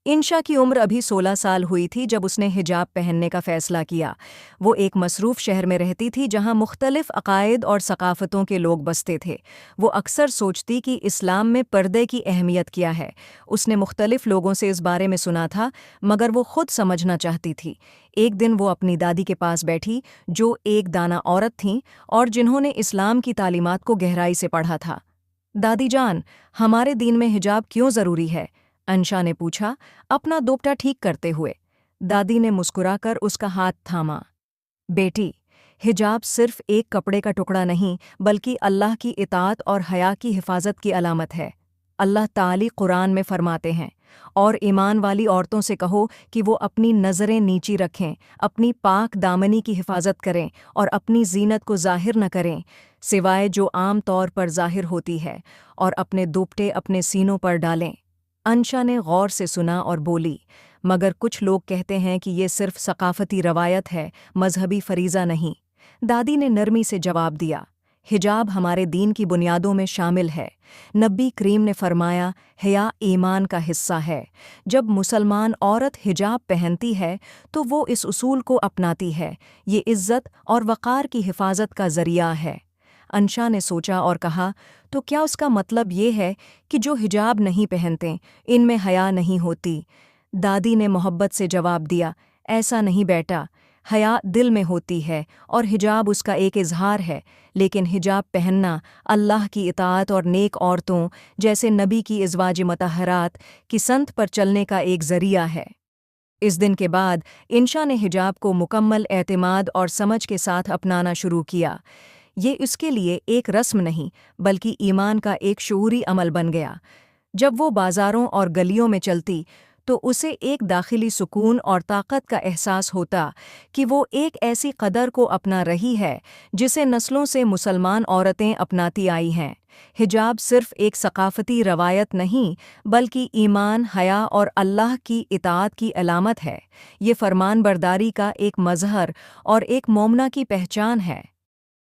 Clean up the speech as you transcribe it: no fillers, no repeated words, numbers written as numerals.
انشا کی عمر ابھی 16 سال ہوئی تھی جب اس نے حجاب پہننے کا فیصلہ کیا۔ وہ ایک مصروف شہر میں رہتی تھی جہاں مختلف عقائد اور ثقافتوں کے لوگ بستے تھے۔ وہ اکثر سوچتی کہ اسلام میں پردے کی اہمیت کیا ہے۔ اس نے مختلف لوگوں سے اس بارے میں سنا تھا، مگر وہ خود سمجھنا چاہتی تھی۔ ایک دن وہ اپنی دادی کے پاس بیٹھی، جو ایک دانہ عورت تھیں اور جنہوں نے اسلام کی تعلیمات کو گہرائی سے پڑھا تھا۔ دادی جان، ہمارے دین میں حجاب کیوں ضروری ہے؟ انشا نے پوچھا، اپنا دوپٹہ ٹھیک کرتے ہوئے۔ دادی نے مسکرا کر اس کا ہاتھ تھاما۔ بیٹی، حجاب صرف ایک کپڑے کا ٹکڑا نہیں بلکہ اللہ کی اطاعت اور حیا کی حفاظت کی علامت ہے۔ اللہ تعالی قرآن میں فرماتے ہیں، اور ایمان والی عورتوں سے کہو کہ وہ اپنی نظریں نیچی رکھیں، اپنی پاک دامنی کی حفاظت کریں اور اپنی زینت کو ظاہر نہ کریں سوائے جو عام طور پر ظاہر ہوتی ہے، اور اپنے دوپٹے اپنے سینوں پر ڈالیں۔ انشا نے غور سے سنا اور بولی، مگر کچھ لوگ کہتے ہیں کہ یہ صرف ثقافتی روایت ہے، مذہبی فریضہ نہیں۔ دادی نے نرمی سے جواب دیا، حجاب ہمارے دین کی بنیادوں میں شامل ہے۔ نبی کریم نے فرمایا، حیا ایمان کا حصہ ہے۔ جب مسلمان عورت حجاب پہنتی ہے تو وہ اس اصول کو اپناتی ہے، یہ عزت اور وقار کی حفاظت کا ذریعہ ہے۔ انشا نے سوچا اور کہا، تو کیا اس کا مطلب یہ ہے کہ جو حجاب نہیں پہنتے ان میں حیا نہیں ہوتی؟ دادی نے محبت سے جواب دیا، ایسا نہیں بیٹا، حیا دل میں ہوتی ہے اور حجاب اس کا ایک اظہار ہے، لیکن حجاب پہننا اللہ کی اطاعت اور نیک عورتوں جیسے نبی کی ازواج مطہرات کی سنت پر چلنے کا ایک ذریعہ ہے۔ اس دن کے بعد انشا نے حجاب کو مکمل اعتماد اور سمجھ کے ساتھ اپنانا شروع کیا۔ یہ اس کے لیے ایک رسم نہیں بلکہ ایمان کا ایک شعوری عمل بن گیا۔ جب وہ بازاروں اور گلیوں میں چلتی تو اسے ایک داخلی سکون اور طاقت کا احساس ہوتا کہ وہ ایک ایسی قدر کو اپنا رہی ہے جسے نسلوں سے مسلمان عورتیں اپناتی آئی ہیں۔ حجاب صرف ایک ثقافتی روایت نہیں بلکہ ایمان، حیا اور اللہ کی اطاعت کی علامت ہے۔ یہ فرمان برداری کا ایک مظہر اور ایک مومنہ کی پہچان ہے۔